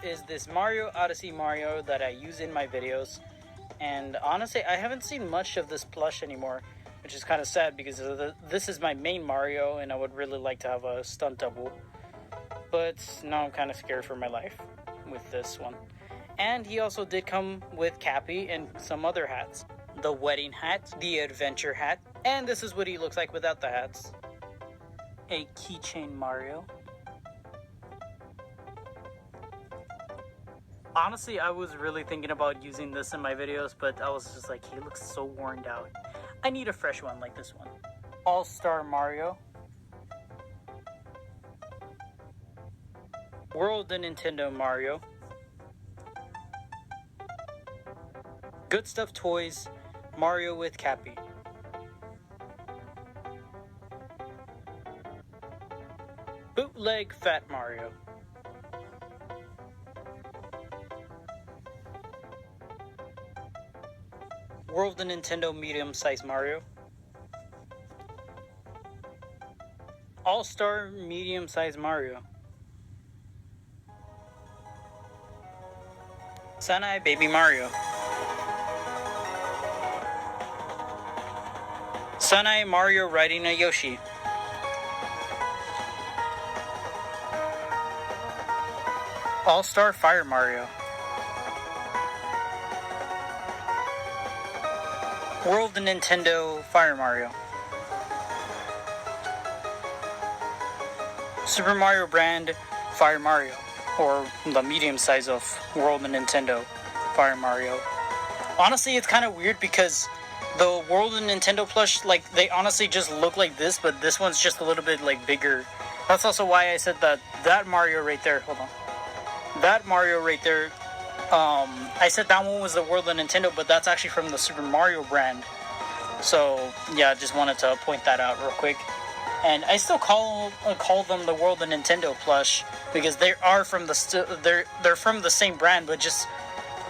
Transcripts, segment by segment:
Is this Mario Odyssey Mario that I use in my videos, and honestly I haven't seen much of this plush anymore, which is kind of sad because this is my main Mario and I would really like to have a stunt double, but now I'm kind of scared for my life with this one. And he also did come with Cappy and some other hats. The wedding hat, the adventure hat, and this is what he looks like without the hats. A keychain Mario. Honestly, I was really thinking about using this in my videos, but I was just like, he looks so worn out. I need a fresh one like this one. All-Star Mario. World of Nintendo Mario. Good Stuff Toys Mario with Cappy. Bootleg Fat Mario. World of Nintendo medium-sized Mario. All-Star medium-sized Mario. Sanai Baby Mario. Sanai Mario riding a Yoshi. All-Star Fire Mario. World of Nintendo Fire Mario. Super Mario brand Fire Mario, or the medium size of World of Nintendo Fire Mario. Honestly, it's kind of weird because the World of Nintendo plush, like, they honestly just look like this, but this one's just a little bit, like, bigger. That's also why I said that Mario right there, hold on. That Mario right there, I said that one was the World of Nintendo, but that's actually from the Super Mario brand. So, yeah, just wanted to point that out real quick. And I still call them the World of Nintendo plush because they are from they're from the same brand, but just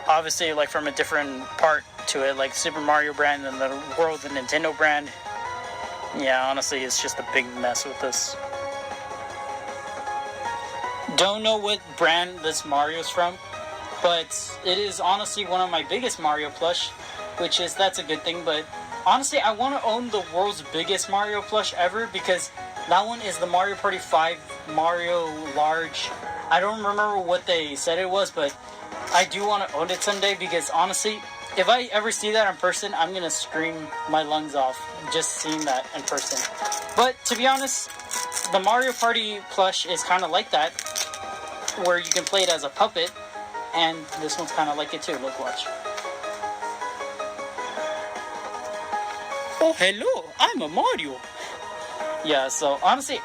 obviously like from a different part to it, like Super Mario brand and the World of Nintendo brand. Yeah, honestly, it's just a big mess with this. Don't know what brand this Mario's from, but it is honestly one of my biggest Mario plush, that's a good thing. But honestly, I want to own the world's biggest Mario plush ever because that one is the Mario Party 5 Mario large. I don't remember what they said it was, but I do want to own it someday because honestly, if I ever see that in person, I'm going to scream my lungs off just seeing that in person. But to be honest, the Mario Party plush is kind of like that, where you can play it as a puppet, and this one's kind of like it too. Look, watch. Oh, hello, I'm a Mario. Yeah, so honestly,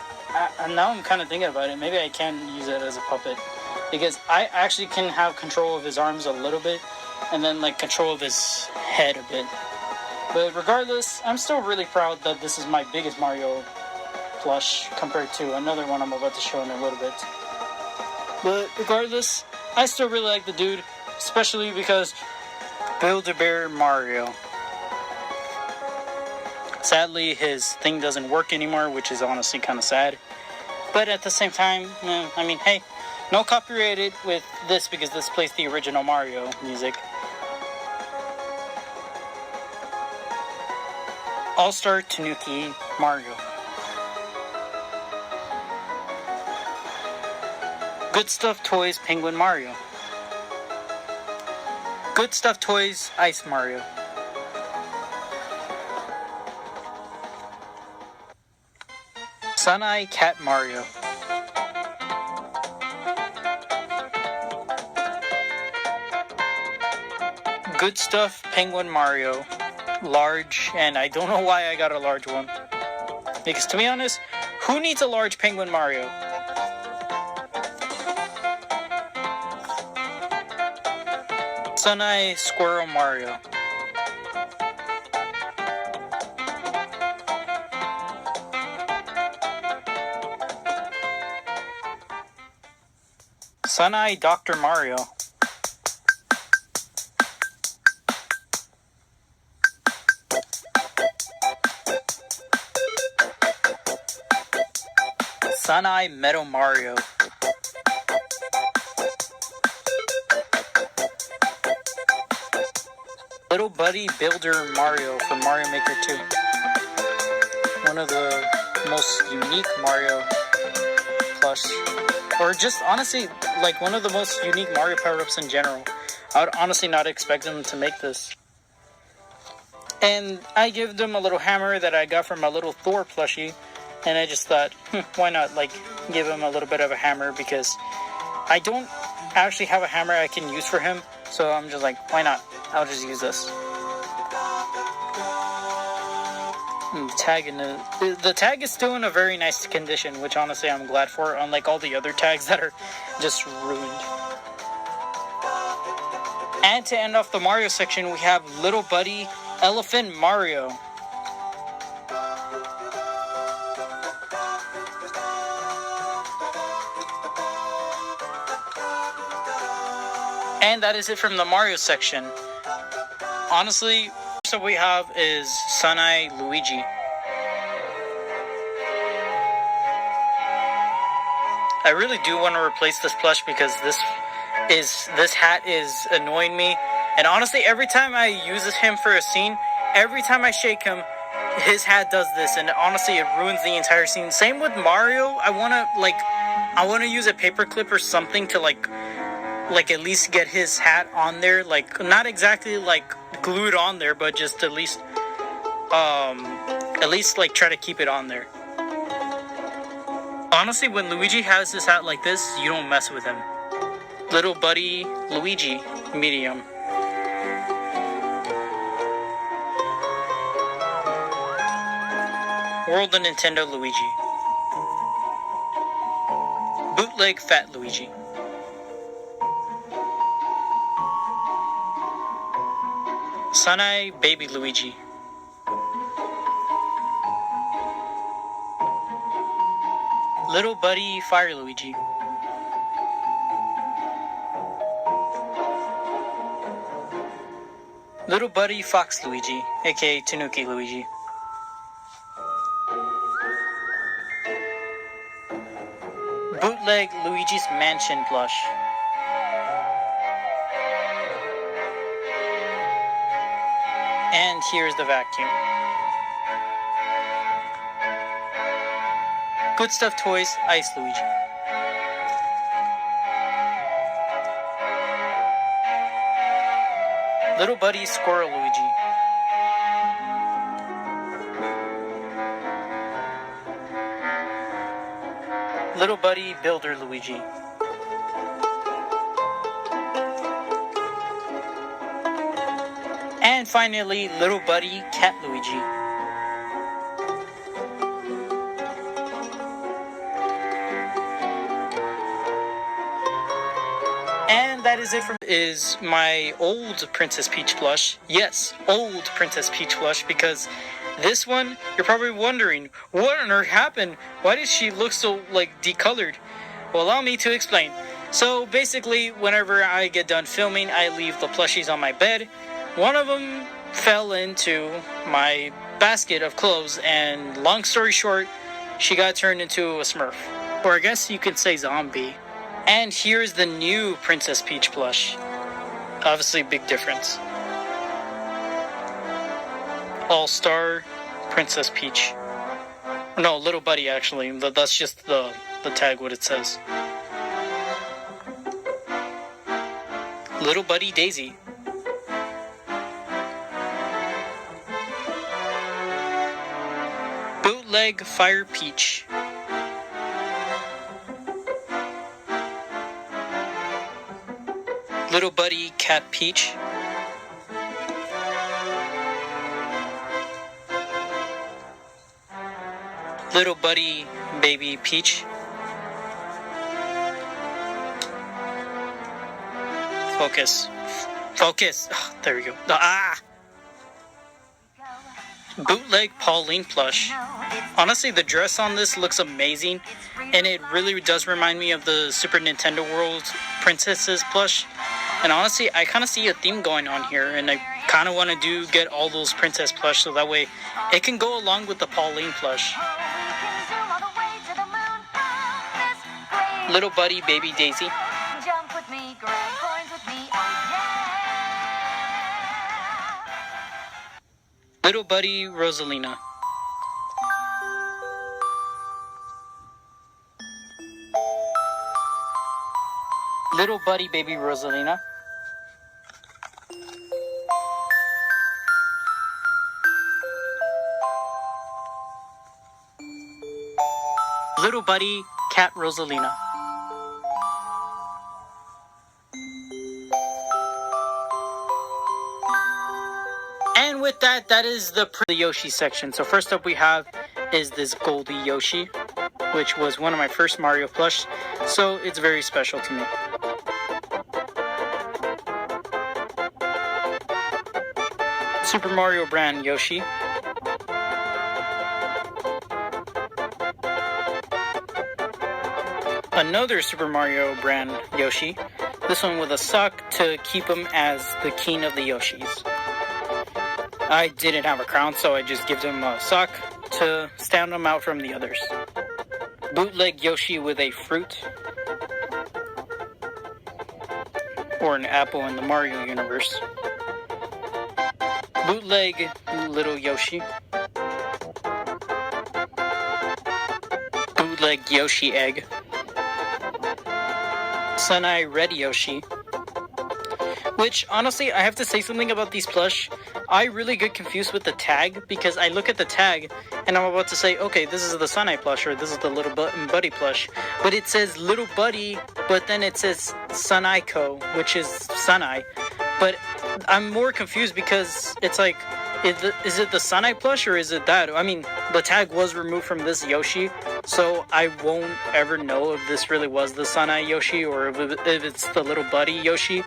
now I'm kind of thinking about it. Maybe I can use it as a puppet because I actually can have control of his arms a little bit and then like control of his head a bit. But regardless, I'm still really proud that this is my biggest Mario plush compared to another one I'm about to show in a little bit. But regardless, I still really like the dude, especially because Build-A-Bear Mario. Sadly, his thing doesn't work anymore, which is honestly kind of sad. But at the same time, I mean, hey, no copyrighted with this because this plays the original Mario music. All-Star Tanuki Mario. Good Stuff Toys Penguin Mario. Good Stuff Toys Ice Mario. Suneye Cat Mario. Good Stuff Penguin Mario. Large, and I don't know why I got a large one. Because to be honest, who needs a large Penguin Mario? Suneye Squirrel Mario. Suneye Dr. Mario. Suneye Metal Mario. Little Buddy Builder Mario from Mario Maker 2. One of the most unique Mario plush. Or just honestly, like one of the most unique Mario power-ups in general. I would honestly not expect them to make this. And I give them a little hammer that I got from my little Thor plushie. And I just thought, why not like give him a little bit of a hammer, because I don't actually have a hammer I can use for him. So I'm just like, why not? I'll just use this. And the tag is still in a very nice condition, which honestly I'm glad for, unlike all the other tags that are just ruined. And to end off the Mario section, we have Little Buddy Elephant Mario. And that is it from the Mario section. Honestly, so we have is Sunai Luigi. I really do want to replace this plush because this hat is annoying me. And honestly, every time I use him for a scene, every time I shake him, his hat does this, and honestly, it ruins the entire scene. Same with Mario. I wanna use a paperclip or something to like at least get his hat on there, like not exactly like glued on there, but just at least like try to keep it on there. Honestly, when Luigi has his hat like this, you don't mess with him. Little Buddy Luigi, medium. World of Nintendo Luigi. Bootleg Fat Luigi. Sunai Baby Luigi. Little Buddy Fire Luigi. Little Buddy Fox Luigi, aka Tanuki Luigi. Bootleg Luigi's Mansion plush. And here's the vacuum. Good Stuff Toys Ice Luigi. Little Buddy Squirrel Luigi. Little Buddy Builder Luigi. And finally, Little Buddy Cat Luigi. And that is it from my old Princess Peach plush. Yes, old Princess Peach plush, because this one, you're probably wondering, what on earth happened? Why does she look so, decolored? Well, allow me to explain. So, basically, whenever I get done filming, I leave the plushies on my bed. One of them fell into my basket of clothes, and long story short, she got turned into a Smurf. Or I guess you could say zombie. And here's the new Princess Peach plush. Obviously, big difference. All-Star Princess Peach. No, Little Buddy, actually. That's just the tag, what it says. Little Buddy Daisy. Bootleg Fire Peach. Little Buddy Cat Peach. Little Buddy Baby Peach. Focus. Focus. Oh, there we go. Bootleg Pauline plush. Honestly, the dress on this looks amazing, and it really does remind me of the Super Nintendo World Princesses plush. And honestly, I kind of see a theme going on here, and I kind of want to get all those princess plush so that way it can go along with the Pauline plush. Little Buddy Baby Daisy. Little Buddy Rosalina. Little Buddy Baby Rosalina. Little Buddy Cat Rosalina. And with that, that is the Yoshi section. So first up we have is this Goldie Yoshi, which was one of my first Mario plush, so it's very special to me. Super Mario brand Yoshi. Another Super Mario brand Yoshi. This one with a sock to keep him as the king of the Yoshis. I didn't have a crown, so I just give him a sock to stand him out from the others. Bootleg Yoshi with a fruit. Or an apple in the Mario universe. Bootleg Little Yoshi. Bootleg Yoshi Egg. Suneye Red Yoshi. Which, honestly, I have to say something about these plush. I really get confused with the tag, because I look at the tag, and I'm about to say, okay, this is the Suneye plush, or this is the Little Buddy plush. But it says Little Buddy, but then it says Suneye-ko, which is Suneye. But I'm more confused because it's like, is it the Suneye plush, or is it that? I mean, the tag was removed from this Yoshi, so I won't ever know if this really was the Suneye Yoshi, or if it's the Little Buddy Yoshi.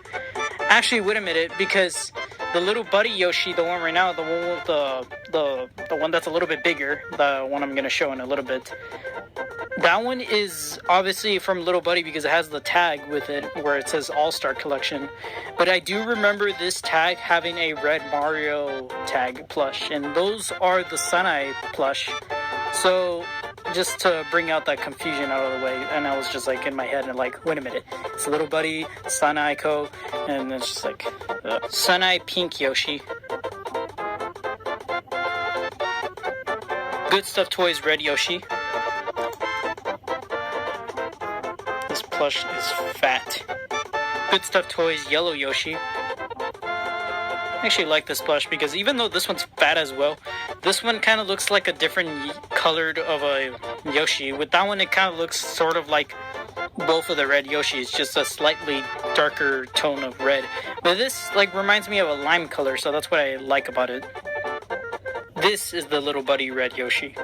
Actually, wait a minute, because the Little Buddy Yoshi, the one right now, the one with the one that's a little bit bigger, the one I'm gonna show in a little bit, that one is obviously from Little Buddy because it has the tag with it where it says All-Star Collection. But I do remember this tag having a Red Mario tag plush, and those are the Suneye plush. So just to bring out that confusion out of the way, and I was just like in my head and like, wait a minute, it's Little Buddy, Suneye-ko, and it's just like Suneye Pink Yoshi. Good Stuff Toys Red Yoshi. This plush is fat. Good Stuff Toys Yellow Yoshi. I actually like this plush because even though this one's fat as well, this one kind of looks like a different colored of a Yoshi. With that one, it kind of looks sort of like both of the red Yoshis, just a slightly darker tone of red. But this like reminds me of a lime color, so that's what I like about it. This is the Little Buddy Red Yoshi.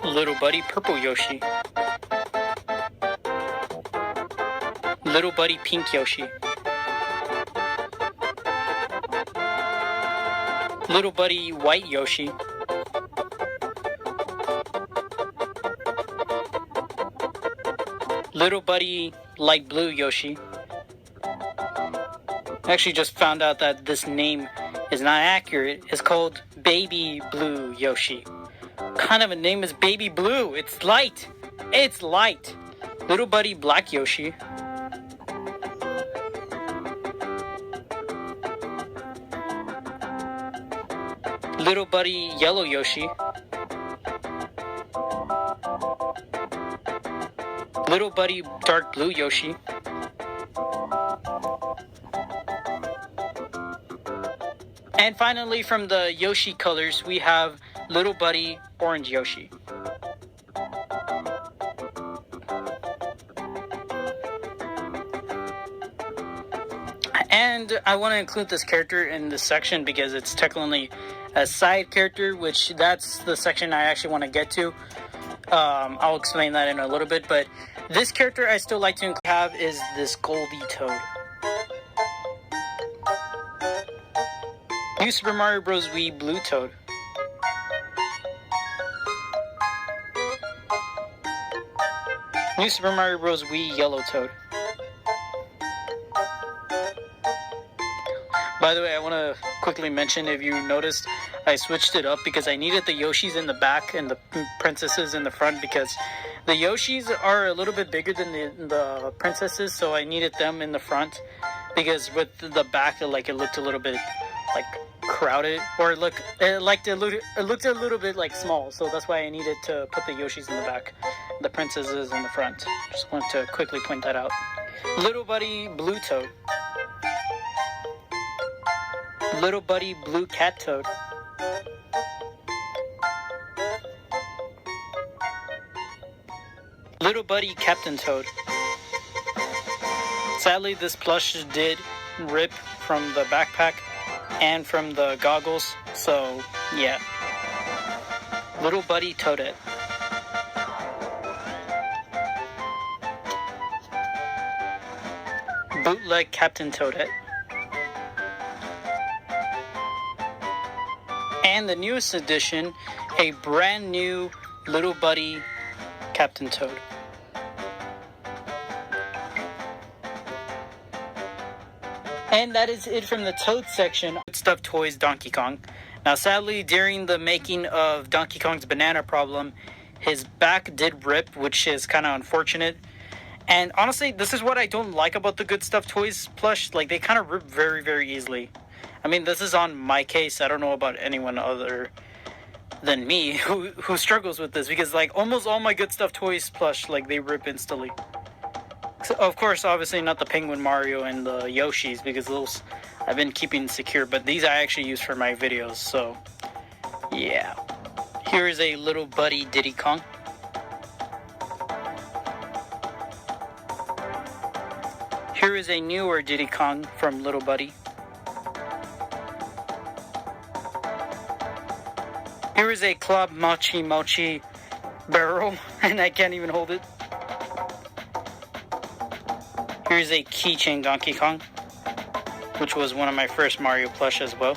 Little Buddy Purple Yoshi. Little Buddy Pink Yoshi. Little Buddy White Yoshi. Little Buddy Light Blue Yoshi. I actually just found out that this name is not accurate. It's called Baby Blue Yoshi. What kind of a name is Baby Blue? It's light. It's light. Little Buddy Black Yoshi. Little Buddy Yellow Yoshi. Little Buddy Dark Blue Yoshi. And finally, from the Yoshi colors, we have Little Buddy Orange Yoshi. And I want to include this character in this section because it's technically a side character, which that's the section I actually want to get to. I'll explain that in a little bit, but this character I still like to have is this Goldie Toad. New Super Mario Bros. Wii Blue Toad. New Super Mario Bros. Wii Yellow Toad. By the way, I want to quickly mention, if you noticed, I switched it up because I needed the Yoshis in the back and the princesses in the front because The Yoshis are a little bit bigger than the princesses, so I needed them in the front because with the back, it looked a little bit like crowded, or it looked a little bit like small. So that's why I needed to put the Yoshis in the back, the princesses in the front. Just wanted to quickly point that out. Little Buddy Blue Toad. Little Buddy Blue Cat Toad. Little Buddy Captain Toad. Sadly, this plush did rip from the backpack and from the goggles, so yeah. Little Buddy Toadette. Bootleg Captain Toadette. And the newest edition, a brand new Little Buddy Captain Toad. And that is it from the Toad section. Stuffed toys Donkey Kong. Now sadly, during the making of Donkey Kong's banana problem, his back did rip, which is kind of unfortunate. And honestly, this is what I don't like about the Good Stuff Toys plush. Like, they kind of rip very, very easily. I mean, this is on my case. I don't know about anyone other than me who struggles with this, because like almost all my Good Stuff Toys plush, like, they rip instantly. So, of course, obviously not the Penguin Mario and the Yoshis, because those I've been keeping secure, but these I actually use for my videos, so yeah. Here is a Little Buddy Diddy Kong. Here is a newer Diddy Kong from Little Buddy. Here is a Club Mochi Mochi barrel, and I can't even hold it. Here's a Keychain Donkey Kong, which was one of my first Mario plush as well.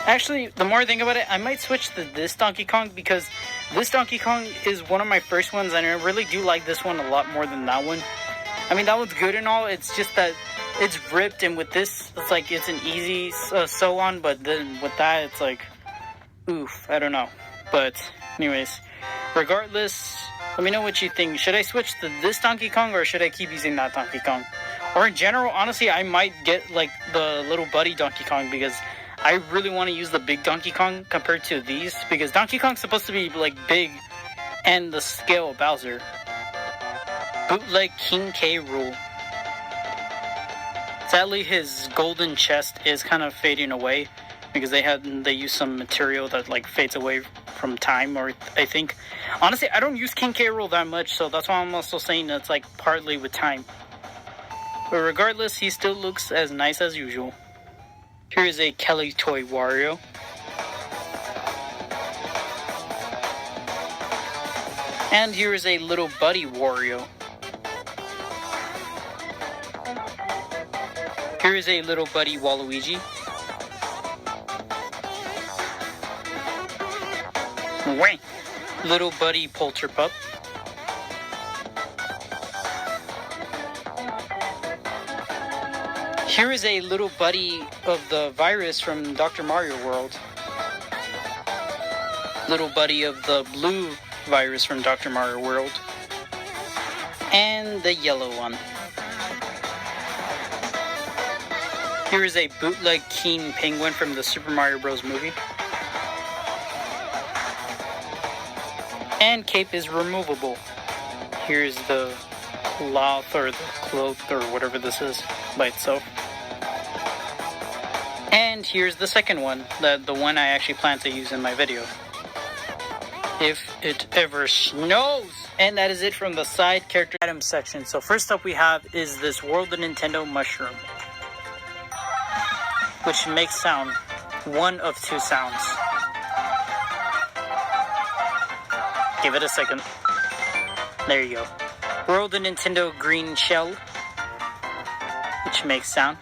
Actually, the more I think about it, I might switch to this Donkey Kong, because this Donkey Kong is one of my first ones, and I really do like this one a lot more than that one. I mean, that one's good and all, it's just that it's ripped, and with this, it's like, it's an easy sew on, but then with that, it's like, oof, I don't know. But, anyways, regardless, let me know what you think. Should I switch to this Donkey Kong, or should I keep using that Donkey Kong? Or in general, honestly, I might get, like, the Little Buddy Donkey Kong, because I really want to use the big Donkey Kong compared to these, because Donkey Kong's supposed to be, like, big and the scale of Bowser. Bootleg King K. Rool. Sadly, his golden chest is kind of fading away, because they use some material that, like, fades away from time, or I think. Honestly, I don't use King K. Rool that much, so that's why I'm also saying that's, like, partly with time. But regardless, he still looks as nice as usual. Here is a Kelly Toy Wario. And here is a Little Buddy Wario. Here is a Little Buddy Waluigi. Wait. Little Buddy Polterpup. Here is a Little Buddy of the virus from Dr. Mario World. Little Buddy of the blue virus from Dr. Mario World. And the yellow one. Here is a bootleg Keen Penguin from the Super Mario Bros. Movie. And cape is removable. Here's the cloth or the cloak or whatever this is by itself. And here's the second one, the one I actually plan to use in my video. If it ever snows! And that is it from the side character items section. So first up we have is this World of Nintendo mushroom, which makes sound. One of two sounds. Give it a second. There you go. World of Nintendo green shell, which makes sound.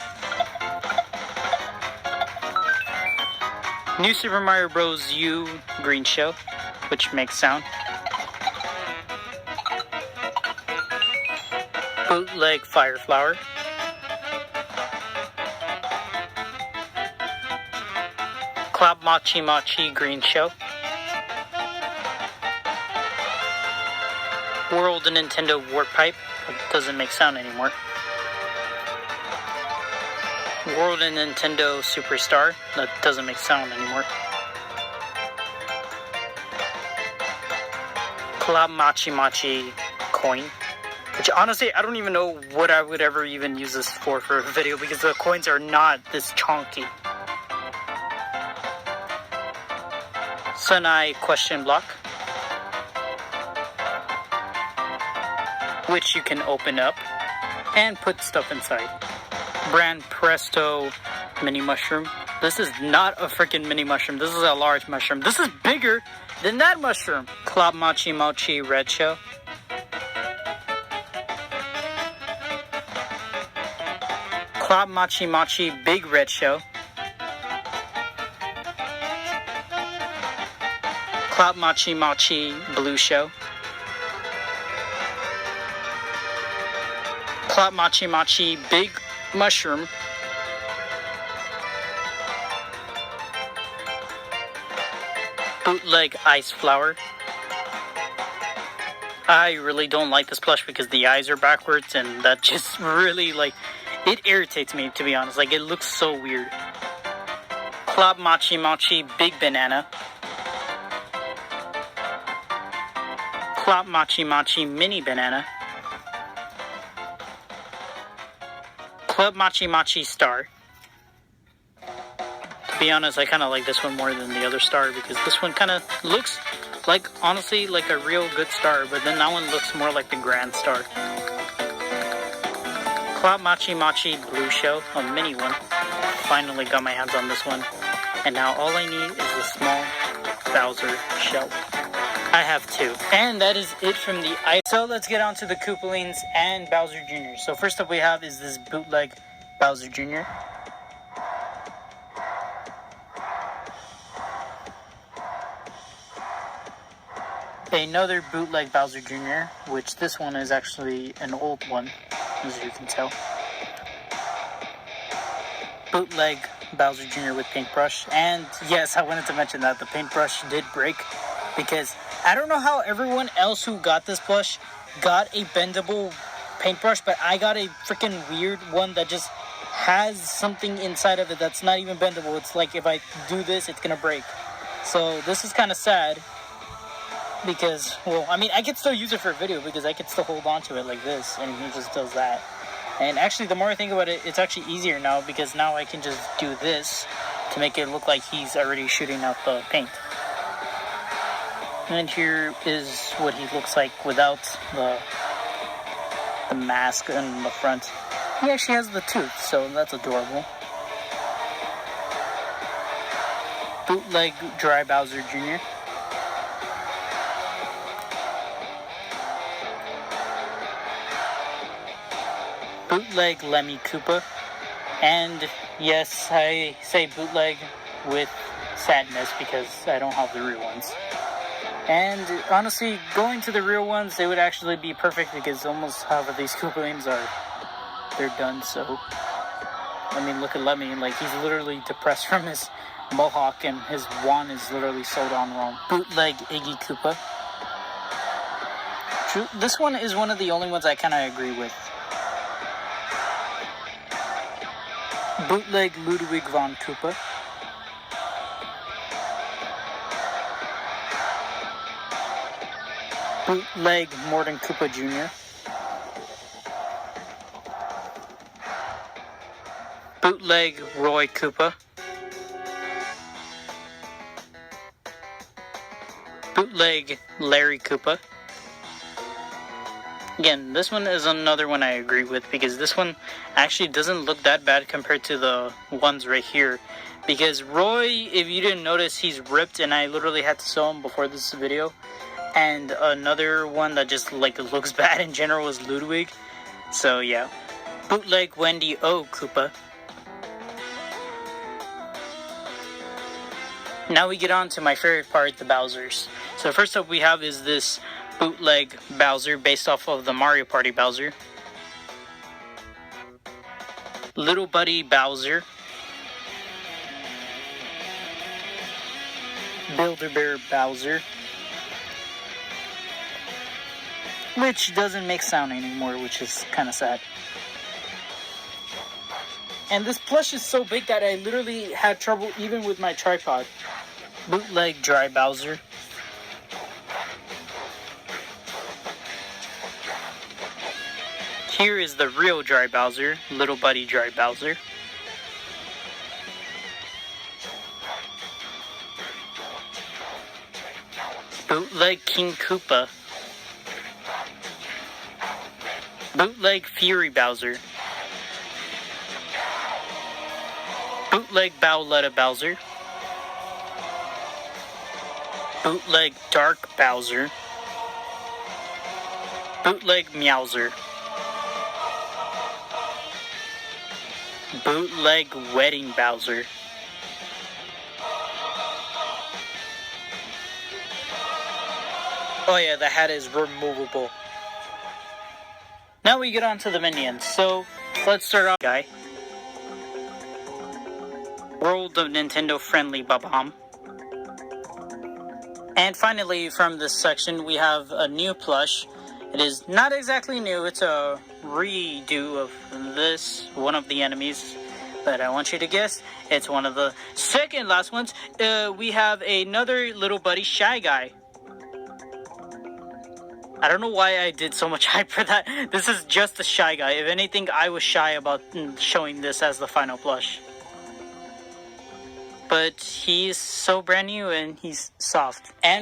New Super Mario Bros. U green shell, which makes sound. Bootleg Fire Flower. Club Mochi Mochi green shell. World Nintendo Warp Pipe. It doesn't make sound anymore. World Nintendo Superstar. That doesn't make sound anymore. Club Machi Machi coin. Which honestly, I don't even know what I would ever even use this for a video because the coins are not this chunky. Sunai question block. Which you can open up and put stuff inside. Brand Presto mini mushroom. This is not a freaking mini mushroom. This is a large mushroom. This is bigger than that mushroom. Club Machi Mochi red shell. Club Machi Machi big red shell. Club Machi Machi blue shell. Club Machi Machi big mushroom. Bootleg ice flower. I really don't like this plush because the eyes are backwards and that just really like it irritates me, to be honest. Like it looks so weird. Club Machi Machi big banana. Club Machi Machi mini banana. Club Machi Machi star. To be honest, I kind of like this one more than the other star because this one kind of looks like, honestly, like a real good star, but then that one looks more like the grand star. Club Machi Machi blue shell, a mini one. Finally got my hands on this one. And now all I need is a small Bowser shell. I have two. And that is it from the item. So let's get on to the Koopalings and Bowser Jr. So first up we have is this bootleg Bowser Jr. Another bootleg Bowser Jr., which this one is actually an old one, as you can tell. Bootleg Bowser Jr. with paintbrush. And yes, I wanted to mention that the paintbrush did break because I don't know how everyone else who got this plush got a bendable paintbrush, but I got a freaking weird one that just has something inside of it that's not even bendable. It's like if I do this, it's gonna break. So this is kind of sad because, well, I mean, I could still use it for a video because I could still hold on to it like this, and he just does that. And actually, the more I think about it, it's actually easier now because now I can just do this to make it look like he's already shooting out the paint. And here is what he looks like without the mask in the front. He actually has the tooth, so that's adorable. Bootleg Dry Bowser Jr. Bootleg Lemmy Koopa. And yes, I say bootleg with sadness because I don't have the real ones. And honestly, going to the real ones, they would actually be perfect because almost half of these Koopalings they're done. So, I mean, look at Lemmy, like he's literally depressed from his mohawk and his wand is literally sewed on wrong. Bootleg Iggy Koopa. This one is one of the only ones I kind of agree with. Bootleg Ludwig von Koopa. Bootleg Morton Koopa Jr. Bootleg Roy Koopa. Bootleg Larry Koopa. Again, this one is another one I agree with because this one actually doesn't look that bad compared to the ones right here. Because Roy, if you didn't notice, he's ripped and I literally had to sew him before this video. And another one that just like looks bad in general is Ludwig. So yeah. Bootleg Wendy O Koopa. Now we get on to my favorite part, the Bowsers. So first up we have is this bootleg Bowser based off of the Mario Party Bowser. Little Buddy Bowser. Build-A-Bear Bowser. which doesn't make sound anymore, which is kind of sad. And this plush is so big that I literally had trouble even with my tripod. Bootleg Dry Bowser. Here is the real Dry Bowser, Little Buddy Dry Bowser. Bootleg King Koopa. Bootleg Fury Bowser. Bootleg Bowletta Bowser. Bootleg Dark Bowser. Bootleg Meowser. Bootleg Wedding Bowser. Oh yeah, the hat is removable. Now we get on to the minions. So, let's start off, guy. World of Nintendo Friendly Bob-omb. And finally, from this section, we have a new plush. It is not exactly new, it's a redo of this, one of the enemies. But I want you to guess, it's one of the second last ones. We have another Little Buddy Shy Guy. I don't know why I did so much hype for that. This is just a Shy Guy. If anything, I was shy about showing this as the final plush. But he's so brand new and he's soft. And